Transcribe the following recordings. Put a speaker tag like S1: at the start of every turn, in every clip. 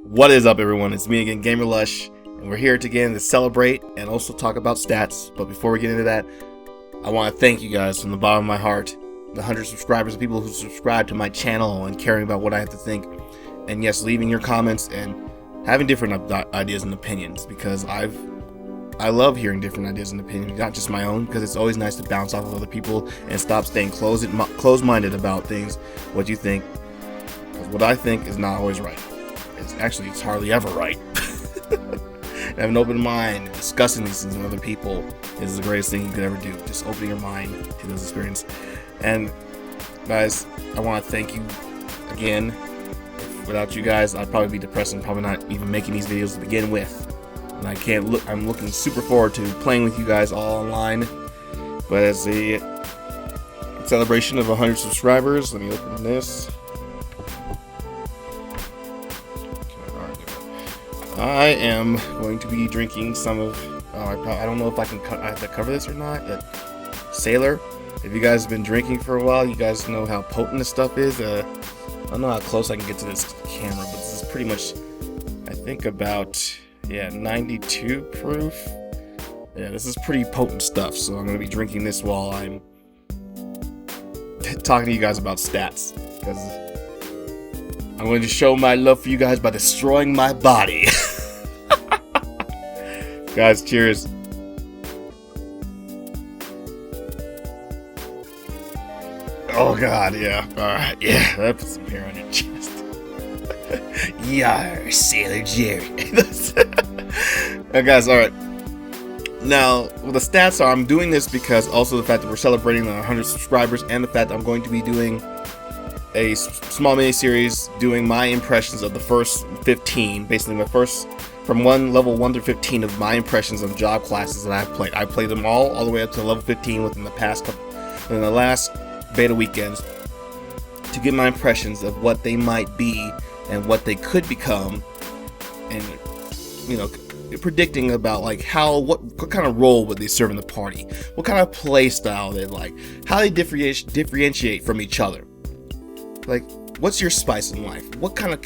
S1: What is up, everyone? It's me again, Gamer Lush, and we're here again to celebrate and also talk about stats. But before we get into that, I want to thank you guys from the bottom of my heart, the 100 subscribers, the people who subscribe to my channel and caring about what I have to think, and yes, leaving your comments and having different ideas and opinions, because I love hearing different ideas and opinions, not just my own, because it's always nice to bounce off of other people and stop staying closed-minded about things, what you think, because what I think is not always right. It's hardly ever right. Have an open mind, discussing these things with other people is the greatest thing you could ever do. Just opening your mind to those experiences. And guys, I want to thank you again. Without you guys, I'd probably be depressed and probably not even making these videos to begin with. And I'm looking super forward to playing with you guys all online. But as a celebration of 100 subscribers, let me open this. I am going to be drinking some of, I don't know if I have to cover this or not, Sailor. If you guys have been drinking for a while, you guys know how potent this stuff is. I don't know how close I can get to this camera, but this is pretty much, I think about, 92 proof. Yeah, this is pretty potent stuff, so I'm going to be drinking this while I'm talking to you guys about stats, because I'm going to show my love for you guys by destroying my body. Guys, cheers. Oh god, yeah. Alright, yeah. That puts some hair on your chest. Yar, Sailor Gerdt. Guys, alright. Now, the stats are, I'm doing this because also the fact that we're celebrating the 100 subscribers, and the fact that I'm going to be doing a small mini series doing my impressions of the first 15, basically my first from level 1 to 15 of my impressions of job classes that I've played. I played them all the way up to level 15 within the last beta weekends, to get my impressions of what they might be and what they could become, and predicting about like what kind of role would they serve in the party, what kind of play style they like, how they differentiate from each other. Like, what's your spice in life? What kind of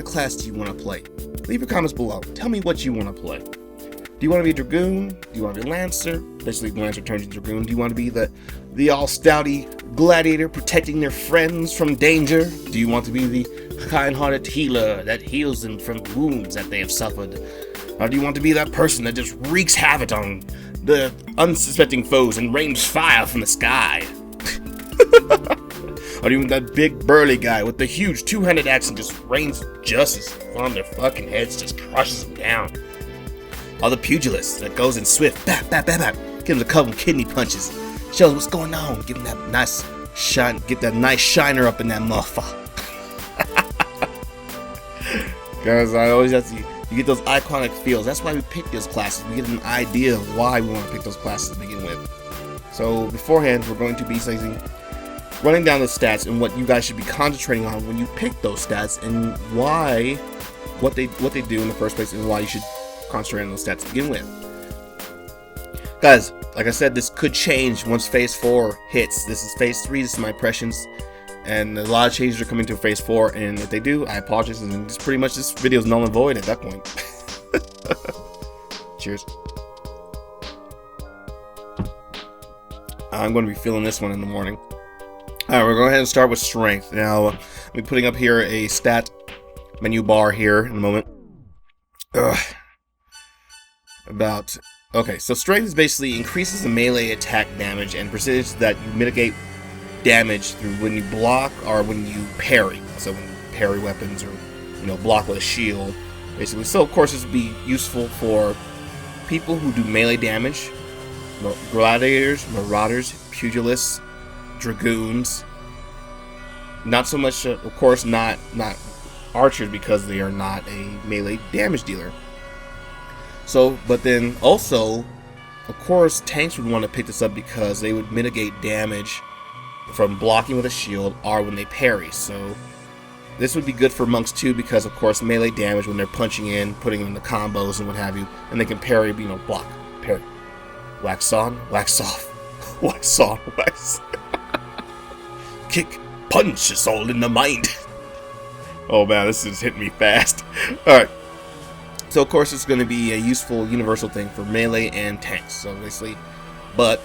S1: class do you want to play? Leave your comments below. Tell me what you want to play. Do you want to be a Dragoon? Do you want to be a Lancer? Basically, Lancer turns into Dragoon. Do you want to be the all-stouty gladiator protecting their friends from danger? Do you want to be the kind-hearted healer that heals them from wounds that they have suffered? Or do you want to be that person that just wreaks havoc on the unsuspecting foes and rains fire from the sky? Or even that big burly guy with the huge two-handed axe and just rains justice on their fucking heads, just crushes them down. Or the pugilist that goes in swift, bap, bap, bap, bap, give him a couple kidney punches, shows what's going on, give him that nice shine, get that nice shiner up in that motherfucker. Guys, I always have to, you get those iconic feels. That's why we pick those classes. We get an idea of why we want to pick those classes to begin with. So beforehand, we're going to be running down the stats and what you guys should be concentrating on when you pick those stats, and why, what they do in the first place, and why you should concentrate on those stats to begin with. Guys, like I said, this could change once Phase 4 hits. This is Phase 3, this is my impressions, and a lot of changes are coming to Phase 4, and if they do, I apologize, and it's pretty much this video is null and void at that point. Cheers. I'm going to be feeling this one in the morning. Alright, we're going to go ahead and start with strength. Now, I'll be putting up here a stat menu bar here in a moment. Okay, so strength is basically increases the melee attack damage and percentage that you mitigate damage through when you block or when you parry. So when you parry weapons, or block with a shield, basically. So of course this would be useful for people who do melee damage, gladiators, marauders, pugilists, dragoons. Not so much, of course, not archers, because they are not a melee damage dealer. So, but then also, of course, tanks would want to pick this up because they would mitigate damage from blocking with a shield or when they parry. So this would be good for monks too, because of course melee damage when they're punching in, putting in the combos and what have you, and they can parry, block, parry, wax on, wax off, wax on, wax. Kick, punch, it's all in the mind. Oh man, this is hitting me fast. Alright. So of course it's going to be a useful universal thing for melee and tanks. So basically, but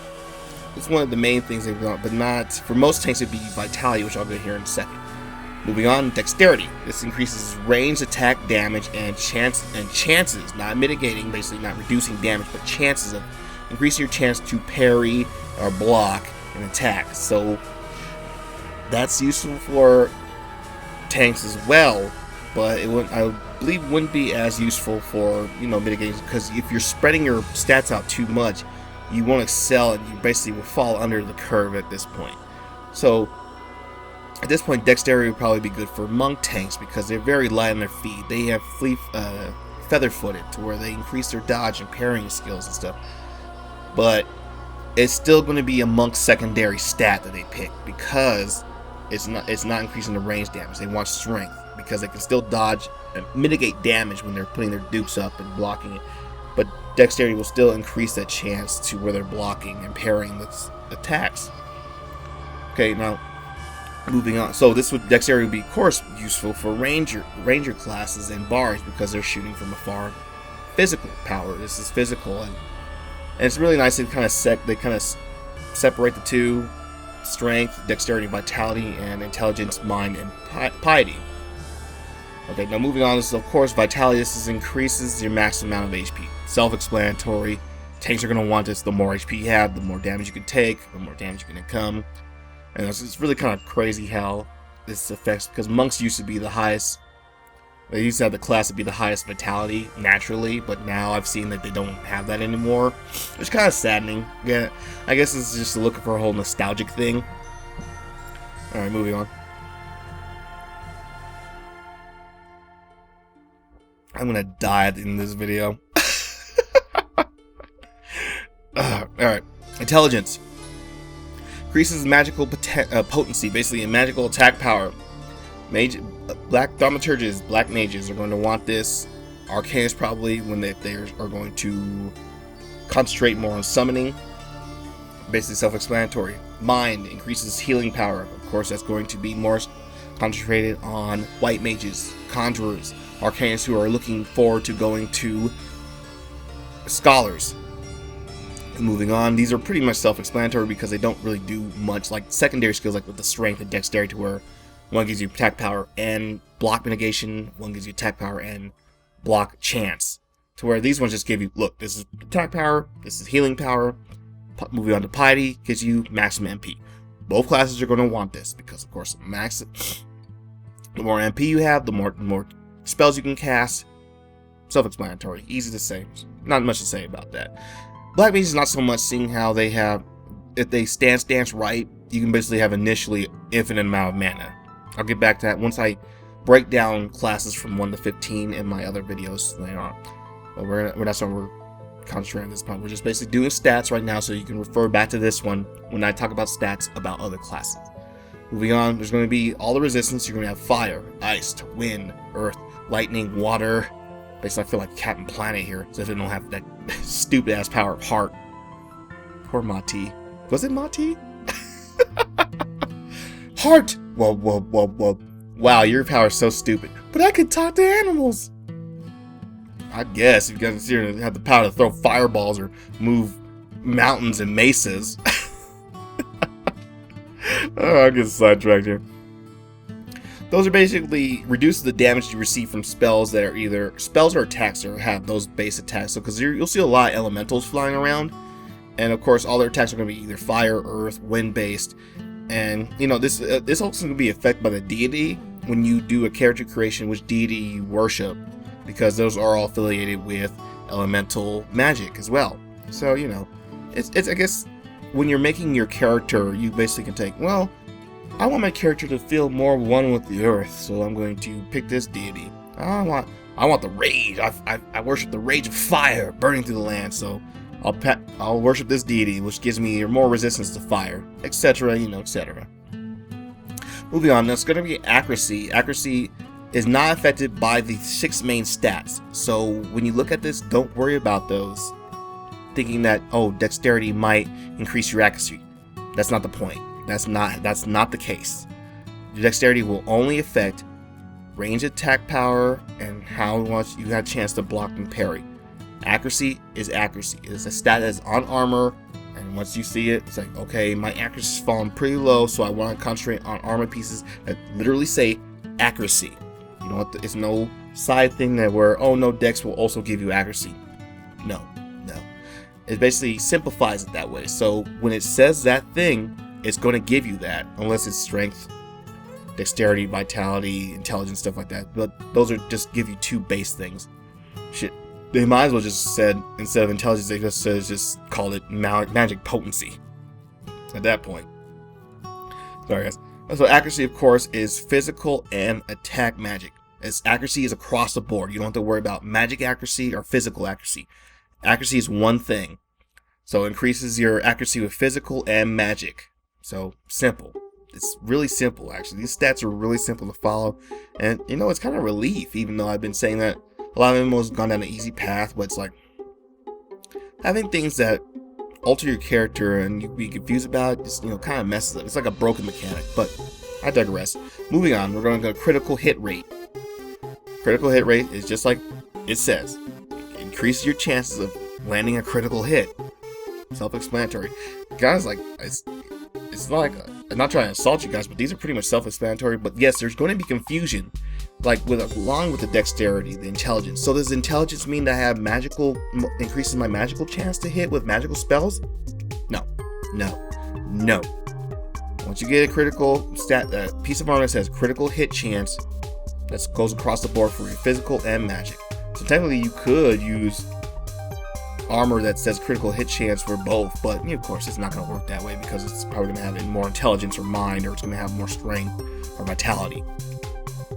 S1: it's one of the main things they want, but not for most tanks. It'd be vitality, which I'll get here in a second. Moving on, dexterity. This increases range, attack, damage, and chances, not mitigating, basically not reducing damage, but chances of increasing your chance to parry or block an attack. So that's useful for tanks as well, but it wouldn't, I believe, wouldn't be as useful for mitigating, because if you're spreading your stats out too much, you won't excel and you basically will fall under the curve at this point. So at this point, dexterity would probably be good for monk tanks because they're very light on their feet. They have feather-footed, to where they increase their dodge and parrying skills and stuff. But it's still going to be a monk secondary stat that they pick, because it's not increasing the range damage. They want strength because they can still dodge and mitigate damage when they're putting their dupes up and blocking it. But dexterity will still increase that chance to where they're blocking and parrying the attacks. Okay, now moving on. So this would dexterity would be, of course, useful for ranger classes and bards because they're shooting from afar. Physical power. This is physical, and it's really nice. They kind of separate the two: strength, dexterity, vitality, and intelligence, mind, and piety. Okay, now moving on. This is, of course, vitality. This increases your max amount of HP. Self-explanatory. Tanks are going to want this. The more HP you have, the more damage you can take, the more damage you can come. And it's really kind of crazy how this affects, because monks used to be the highest. They used to have the class to be the highest vitality naturally, but now I've seen that they don't have that anymore, which is kind of saddening. Yeah, I guess it's just looking for a whole nostalgic thing. All right, moving on. I'm gonna die in this video. Alright. Intelligence. Increases magical potency, basically a magical attack power. Black thaumaturges, black mages are going to want this. Arcanists probably, when they are going to concentrate more on summoning. Basically self-explanatory. Mind increases healing power. Of course, that's going to be more concentrated on white mages, conjurers, arcanists who are looking forward to going to scholars. Moving on, these are pretty much self-explanatory because they don't really do much, like secondary skills like with the strength and dexterity, to where one gives you attack power and block mitigation, one gives you attack power and block chance, to where these ones just give you, look, this is attack power, this is healing power. Moving on to piety gives you maximum MP. Both classes are going to want this because, of course, the more MP you have, the more spells you can cast. Self-explanatory, easy to say, not much to say about that. Black mages not so much, seeing how they have, if they stance right, you can basically have initially infinite amount of mana. I'll get back to that once I break down classes from 1 to 15 in my other videos later on. But that's what we're concentrating on this point. We're just basically doing stats right now, so you can refer back to this one when I talk about stats about other classes. Moving on, there's going to be all the resistance. You're going to have fire, ice, wind, earth, lightning, water. Basically, I feel like Captain Planet here, so if they don't have that stupid ass power of heart. Poor Mati. Was it Mati? Heart! Whoa. Wow, your power is so stupid. But I could talk to animals! I guess if you guys have the power to throw fireballs or move mountains and mesas. Oh, I'm getting sidetracked here. Those are basically reduces the damage you receive from spells that are either spells or attacks or have those base attacks. So because you'll see a lot of elementals flying around, and of course all their attacks are going to be either fire, earth, wind based. And this also going to be affected by the deity when you do a character creation, which deity you worship, because those are all affiliated with elemental magic as well. So it's I guess when you're making your character, you basically can take, well, I want my character to feel more one with the earth, so I'm going to pick this deity. I want the rage. I worship the rage of fire burning through the land, so I'll worship this deity, which gives me more resistance to fire, etc. Etc. Moving on, that's going to be accuracy. Accuracy is not affected by the 6 main stats. So when you look at this, don't worry about those, thinking that, oh, dexterity might increase your accuracy. That's not the point. That's not the case. Your dexterity will only affect range attack power, and how much you had a chance to block and parry. Accuracy is accuracy. It is a stat that is on armor, and once you see it, it's like, okay, my accuracy is falling pretty low, so I want to concentrate on armor pieces that literally say accuracy. You know what? It's no side thing that where, oh no, Dex will also give you accuracy. No. It basically simplifies it that way. So when it says that thing, it's going to give you that, unless it's strength, dexterity, vitality, intelligence, stuff like that. But those are just give you 2 base things. Shit, they might as well just said, instead of intelligence, they just called it magic potency at that point. Sorry guys. So accuracy, of course, is physical and attack magic. As accuracy is across the board. You don't have to worry about magic accuracy or physical accuracy. Accuracy is one thing. So it increases your accuracy with physical and magic. So simple. It's really simple, actually. These stats are really simple to follow. And, you know, it's kind of relief, even though I've been saying that a lot of MMOs have gone down an easy path. But it's like having things that alter your character and you be confused about it, just, you know, kind of messes up. It's like a broken mechanic. But I digress. Moving on, we're going to go critical hit rate. Critical hit rate is just like it says. Increase your chances of landing a critical hit. Self-explanatory. Guys, like, it's not like, I'm not trying to insult you guys, but these are pretty much self-explanatory. But yes, there's going to be confusion, like along with the dexterity, the intelligence. So does intelligence mean that I have increases my magical chance to hit with magical spells? No. Once you get a critical stat, a piece of armor that says critical hit chance, that goes across the board for your physical and magic. So technically you could use armor that says critical hit chance for both, but of course it's not going to work that way because it's probably going to have more intelligence or mind, or it's going to have more strength or vitality.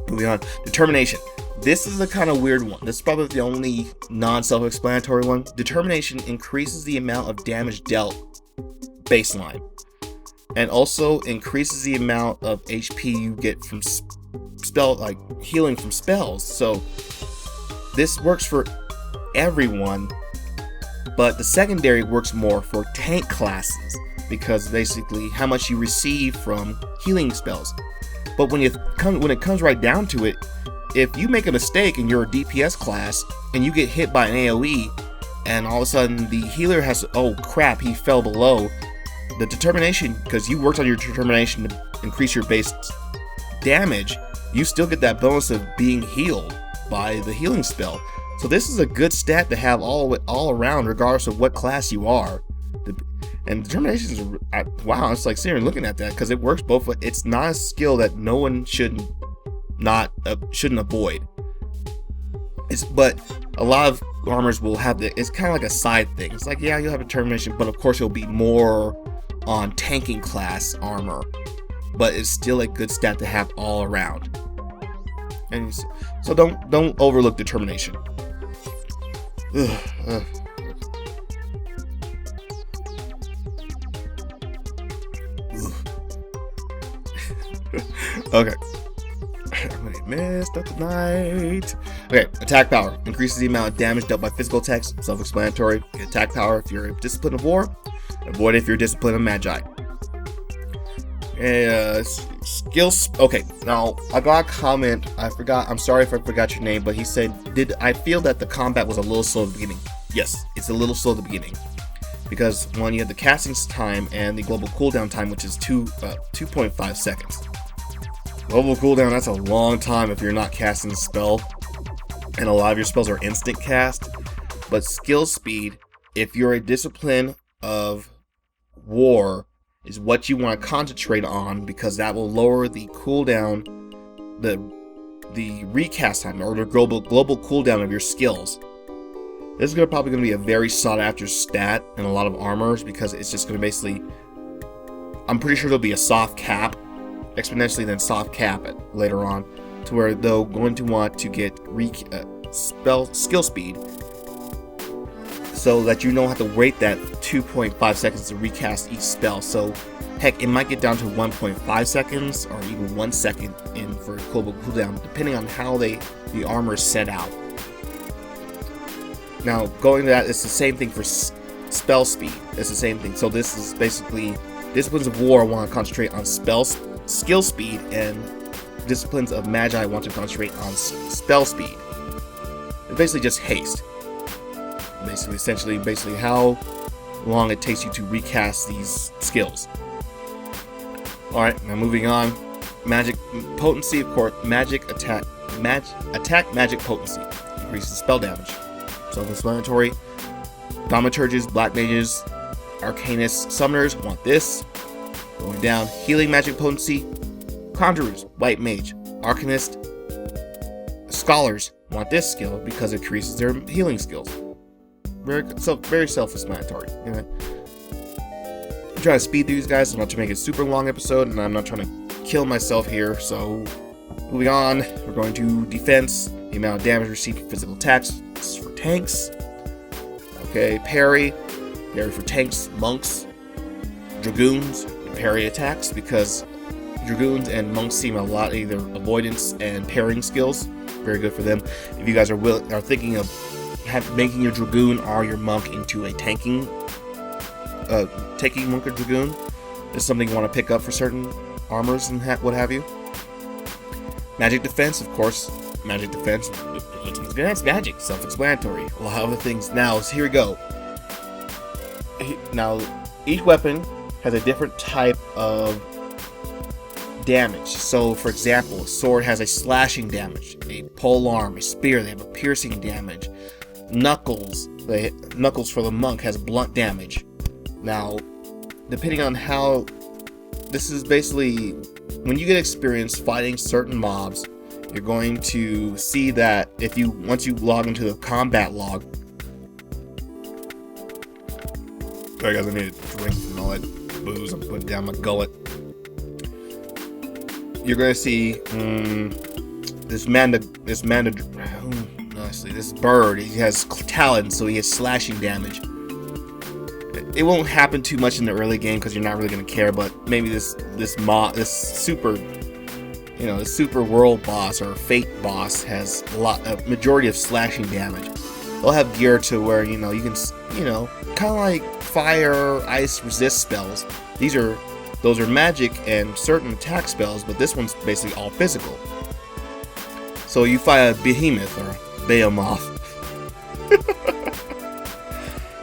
S1: Moving on, determination. This is a kind of weird one. This is probably the only non-self-explanatory one. Determination increases the amount of damage dealt baseline, and also increases the amount of HP you get from healing from spells. So this works for everyone, but the secondary works more for tank classes because basically how much you receive from healing spells. But when it comes right down to it, if you make a mistake and you're a DPS class and you get hit by an AoE and all of a sudden the healer has to, oh crap, he fell below, the determination, because you worked on your determination to increase your base damage, you still get that bonus of being healed by the healing spell. So this is a good stat to have all around, regardless of what class you are. And determination is, wow, it's like sitting looking at that because it works both ways. It's not a skill that no one shouldn't avoid. But a lot of armors will have it's kind of like a side thing. It's like, yeah, you'll have determination, but of course it'll be more on tanking class armor. But it's still a good stat to have all around. And so don't overlook determination. Okay. I messed up tonight. Okay, attack power increases the amount of damage dealt by physical attacks. Self-explanatory. Attack power if you're a discipline of war. Avoid if you're a discipline of magi. Skills. Okay, now I got a comment. I'm sorry if I forgot your name, but he said, I feel that the combat was a little slow at the beginning? Yes, it's a little slow at the beginning. Because when you have the casting time and the global cooldown time, which is 2.5 seconds. Global cooldown, that's a long time if you're not casting a spell. And a lot of your spells are instant cast. But skill speed, if you're a discipline of war, is what you want to concentrate on, because that will lower the cooldown, the recast time, or the global cooldown of your skills. This is probably going to be a very sought after stat in a lot of armors, because it's just going to basically, I'm pretty sure there'll be a soft cap, exponentially then soft cap it later on, to where they're going to want to get skill speed, so that you don't have to wait that 2.5 seconds to recast each spell. So heck, it might get down to 1.5 seconds or even 1 second for global cooldown, depending on how the armor is set out. Now, going to that, it's the same thing for spell speed. It's the same thing. So this is basically, disciplines of war want to concentrate on skill speed and disciplines of Magi want to concentrate on spell speed. It's basically just haste. Basically how long it takes you to recast these skills. Alright, now moving on. Magic potency, of course. Attack magic potency. Increases spell damage. Self-explanatory. Thaumaturges, black mages, arcanists, summoners want this. Going down, healing magic potency. Conjurers, white mage, arcanist, scholars want this skill because it increases their healing skills. Very self-explanatory. You know? I'm trying to speed through these guys. So I'm not trying to make it a super long episode, and I'm not trying to kill myself here. So moving on, we're going to defense. The amount of damage received from physical attacks. This is for tanks. Okay, parry for tanks, monks, dragoons, parry attacks, because dragoons and monks seem a lot either avoidance and parrying skills. Very good for them. If you guys are thinking of making your dragoon or your monk into a tanking monk or dragoon, this is something you want to pick up for certain armors and what have you. Magic defense, of course. Magic defense. It's magic. Self-explanatory. A lot of other things. Now, so here we go. Now, each weapon has a different type of damage. So, for example, a sword has a slashing damage. A polearm, a spear, they have a piercing damage. Knuckles for the monk has blunt damage. Now, depending on how, this is basically when you get experience fighting certain mobs, you're going to see that once you log into the combat log. Sorry guys, I need a drink from all that booze I'm putting down my gullet. You're gonna see this bird. He has talons, so he has slashing damage. It won't happen too much in the early game because you're not really gonna care. But maybe this super world boss or fate boss has a majority of slashing damage. They'll have gear to where you can kind of like fire, ice, resist spells. Those are magic and certain attack spells, but this one's basically all physical. So you fight a behemoth or a behemoth,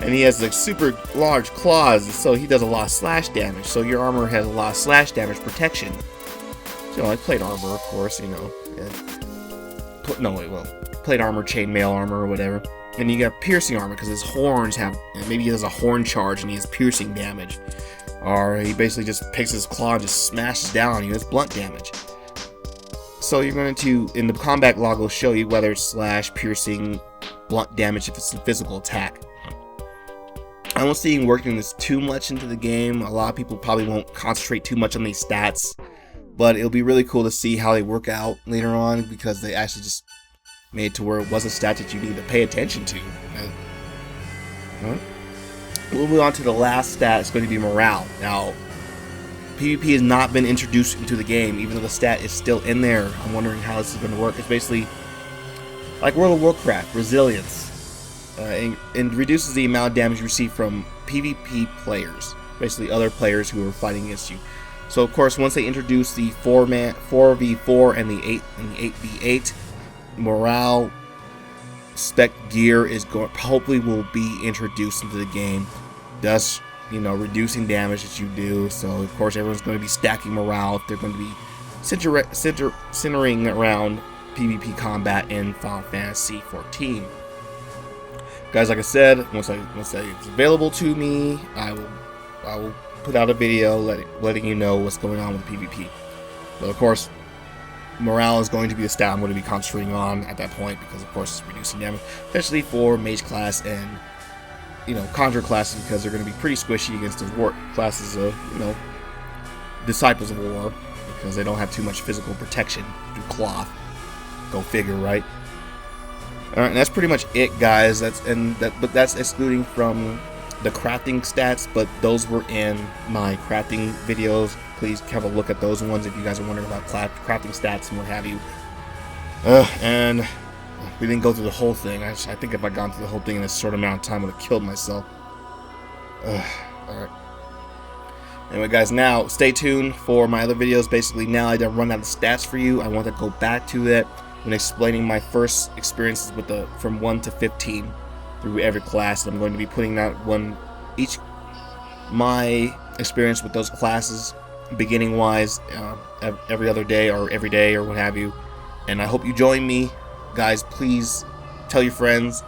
S1: and he has like super large claws, so he does a lot of slash damage. So your armor has a lot of slash damage protection. So like plate armor, of course, plate armor, chainmail armor, or whatever. And you got piercing armor because his horns maybe he has a horn charge and he has piercing damage. Or he basically just picks his claw and just smashes down on you. It's blunt damage. So you're going to, in the combat log, will show you whether it's slash, piercing, blunt damage if it's a physical attack. I don't see him working this too much into the game. A lot of people probably won't concentrate too much on these stats, but it'll be really cool to see how they work out later on because they actually just made it to where it was a stat that you need to pay attention to. Moving on to the last stat, it's going to be morale. Now, PvP has not been introduced into the game, even though the stat is still in there. I'm wondering how this is going to work. It's basically like World of Warcraft, resilience. And reduces the amount of damage you receive from PvP players, basically other players who are fighting against you. So, of course, once they introduce the 4v4 and the 8v8, morale spec gear hopefully will be introduced into the game, thus reducing damage that you do. So of course everyone's going to be stacking morale if they're going to be centering around PvP combat in Final Fantasy 14. Guys, like I said, once it's available to me, I will put out a video letting you know what's going on with PvP. But of course, morale is going to be the stat I'm going to be concentrating on at that point because, of course, it's reducing damage, especially for mage class and conjure classes because they're going to be pretty squishy against those war classes of disciples of war because they don't have too much physical protection through cloth. Go figure, right? All right, and that's pretty much it, guys. But that's excluding from the crafting stats, but those were in my crafting videos. Please have a look at those ones if you guys are wondering about crafting stats and what have you. And we didn't go through the whole thing. I think if I'd gone through the whole thing in a short amount of time, I would have killed myself. Alright. Anyway, guys, now stay tuned for my other videos. Basically, now I done run down the stats for you. I want to go back to that when explaining my first experiences with the from 1 to 15 through every class. I'm going to be putting out my experience with those classes, beginning wise, every other day or every day or what have you. And I hope you join me, guys. Please tell your friends.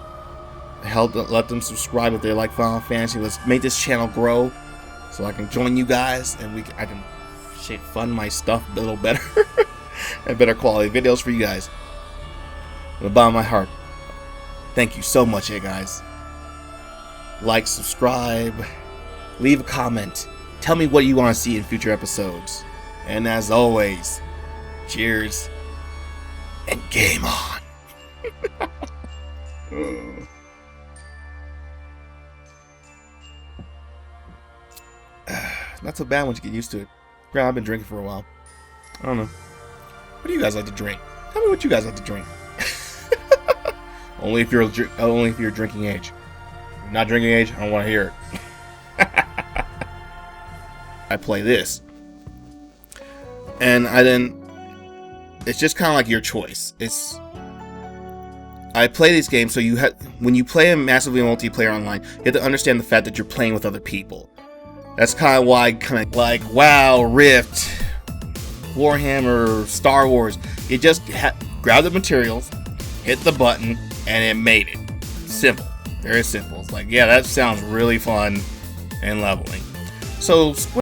S1: Let them subscribe if they like Final Fantasy. Let's make this channel grow, so I can join you guys and I can fund my stuff a little better and better quality videos for you guys. From the bottom of my heart, thank you so much, guys. Like, subscribe, leave a comment, tell me what you want to see in future episodes, and as always, cheers and game on. Not so bad once you get used to it. Yeah, I've been drinking for a while. I don't know. What do you guys like to drink? Tell me what you guys like to drink. only if you're drinking age. If you're not drinking age, I don't want to hear it. I play this, and it's just kind of like your choice. I play these games, so when you play a massively multiplayer online, you have to understand the fact that you're playing with other people. That's kind of why, like WoW, Rift, Warhammer, Star Wars, you just grab the materials, hit the button, and it made it. Simple. Very simple. It's like, yeah, that sounds really fun and leveling. So